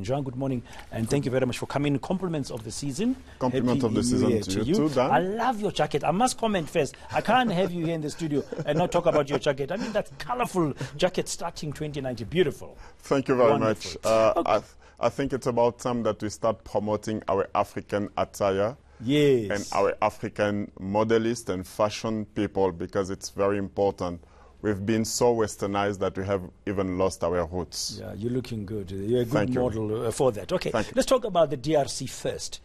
Jean, good morning, and thank you very much for coming. Compliments of the season. Compliment of the season to you too, Dan. I love your jacket. I must comment first. I can't have you here in the studio and not talk about your jacket. I mean, that colorful jacket starting 2090. Beautiful. Thank you very Wonderful. much. Okay. I think it's about time that we start promoting our African attire. Yes. And our African modelists and fashion people, because it's very important. We've been so westernized that we have even lost our roots. Yeah, you're looking good. You're a good model for that. Okay, let's talk about the DRC first.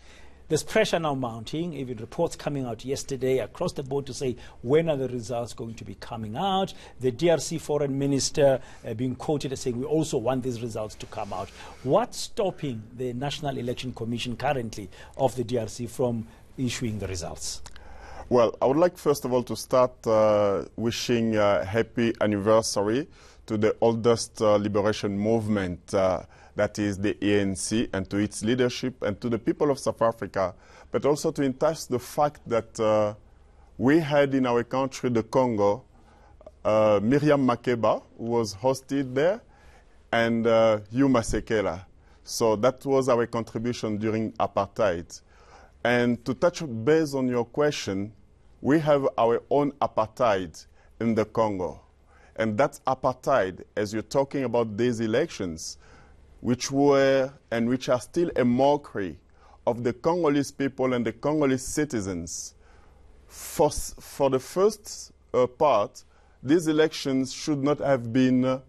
There's pressure now mounting, even reports coming out yesterday across the board to say when are the results going to be coming out. The DRC foreign minister being quoted as saying we also want these results to come out. What's stopping the National Election Commission currently of the DRC from issuing the results? Well, I would like first of all to start wishing a happy anniversary to the oldest liberation movement, that is the ANC, and to its leadership and to the people of South Africa, but also to entice the fact that we had in our country, the Congo, Miriam Makeba, who was hosted there, and Hugh Masekela. So that was our contribution during apartheid. And to touch base on your question, we have our own apartheid in the Congo. And that apartheid, as you're talking about these elections, which were and which are still a mockery of the Congolese people and the Congolese citizens, for the first part, these elections should not have been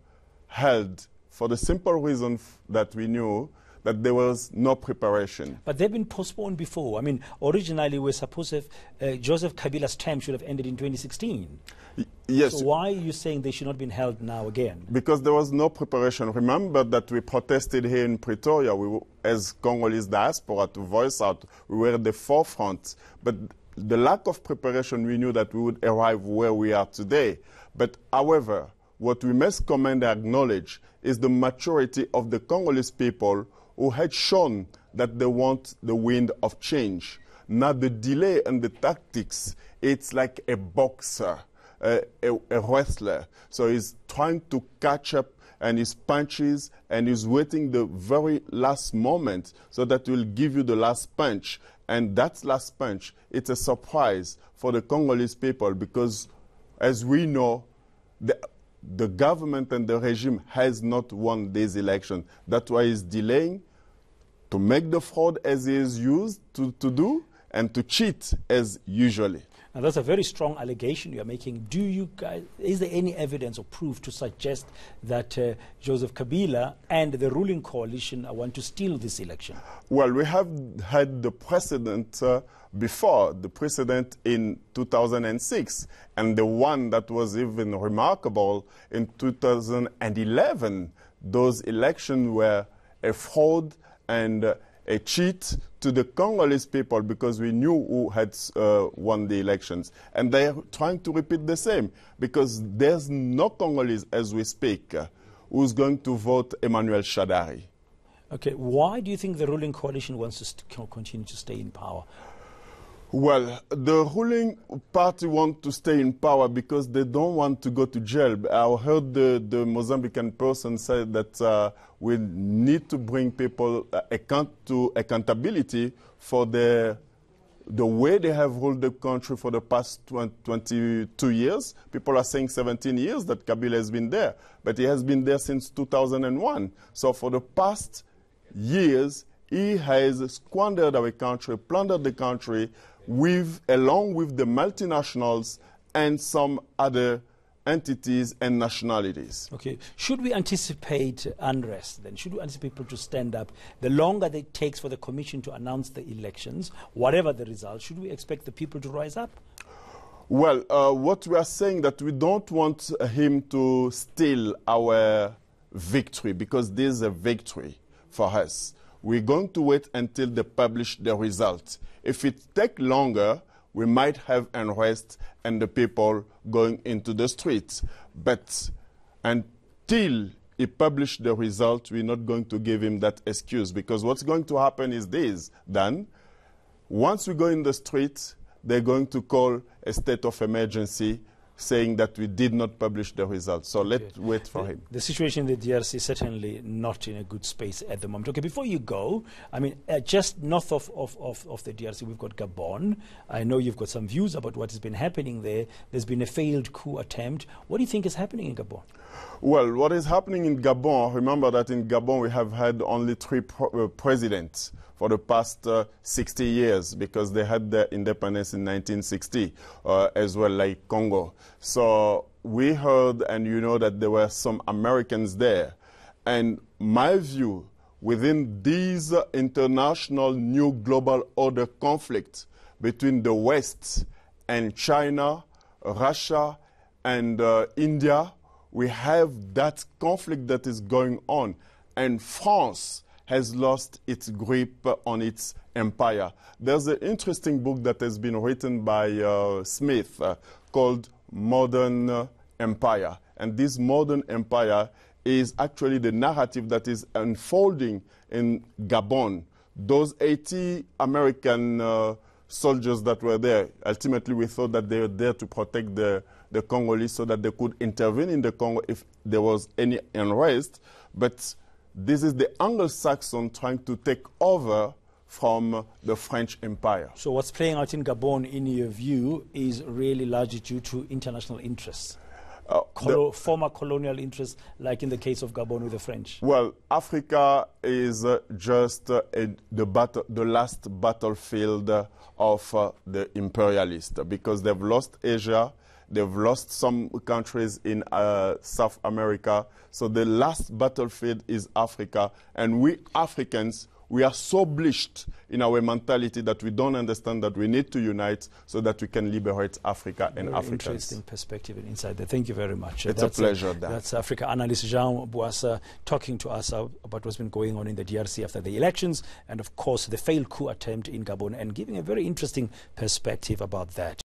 held for the simple reason that we knew that there was no preparation. But they've been postponed before. I mean, originally we're supposed to have, Joseph Kabila's term should have ended in 2016. Yes. So why are you saying they should not have been held now again? Because there was no preparation. Remember that we protested here in Pretoria as Congolese diaspora to voice out. We were at the forefront. But the lack of preparation, we knew that we would arrive where we are today. But however, what we must commend and acknowledge is the maturity of the Congolese people who had shown that they want the wind of change. Now the delay and the tactics, it's like a boxer, a wrestler. So he's trying to catch up and his punches and he's waiting the very last moment so that will give you the last punch. And that last punch, it's a surprise for the Congolese people because as we know, the government and the regime has not won this election. That's why it's delaying to make the fraud as he is used to do and to cheat as usually. Now that's a very strong allegation you are making. Do you guys, is there any evidence or proof to suggest that Joseph Kabila and the ruling coalition want to steal this election? Well, we have had the precedent before, the precedent in 2006, and the one that was even remarkable in 2011. Those elections were a fraud and a cheat to the Congolese people because we knew who had won the elections. And they are trying to repeat the same because there's no Congolese, as we speak, who's going to vote Emmanuel Shadari. Okay, why do you think the ruling coalition wants to continue to stay in power? Well, the ruling party wants to stay in power because they don't want to go to jail. I heard the Mozambican person say that we need to bring people to accountability for the way they have ruled the country for the past 22 years. People are saying 17 years that Kabila has been there, but he has been there since 2001. So for the past years, he has squandered our country, plundered the country, along with the multinationals and some other entities and nationalities. Okay. Should we anticipate unrest then? Should we anticipate people to stand up? The longer it takes for the commission to announce the elections, whatever the results, should we expect the people to rise up? Well, what we are saying that we don't want him to steal our victory because this is a victory for us. We're going to wait until they publish the results. If it takes longer, we might have unrest and the people going into the streets. But until he publishes the result, we're not going to give him that excuse because what's going to happen is this, Dan. Once we go in the streets, they're going to call a state of emergency saying that we did not publish the results. So let's wait for him. The situation in the DRC is certainly not in a good space at the moment. Okay, before you go, I mean, just north of the DRC, we've got Gabon. I know you've got some views about what has been happening there. There's been a failed coup attempt. What do you think is happening in Gabon? Well, what is happening in Gabon, remember that in Gabon we have had only 3 presidents for the past 60 years, because they had their independence in 1960 as well, like Congo. So we heard, and you know, that there were some Americans there. And my view, within these international new global order conflict between the West and China, Russia, and India, we have that conflict that is going on. And France has lost its grip on its empire. There's an interesting book that has been written by Smith called Modern Empire. And this modern empire is actually the narrative that is unfolding in Gabon. Those 80 American soldiers that were there, ultimately we thought that they were there to protect the Congolese so that they could intervene in the Congo if there was any unrest. But this is the Anglo-Saxon trying to take over from the French Empire. So what's playing out in Gabon, in your view, is really largely due to international interests? Former colonial interests, like in the case of Gabon with the French? Well, Africa is just the last battlefield of the imperialists, because they've lost Asia, they've lost some countries in South America. So the last battlefield is Africa. And we Africans, we are so bleached in our mentality that we don't understand that we need to unite so that we can liberate Africa and Africans. Interesting perspective and insight there. Thank you very much. It's a pleasure. That's Africa analyst Jean Boassa talking to us about what's been going on in the DRC after the elections, and of course the failed coup attempt in Gabon, and giving a very interesting perspective about that.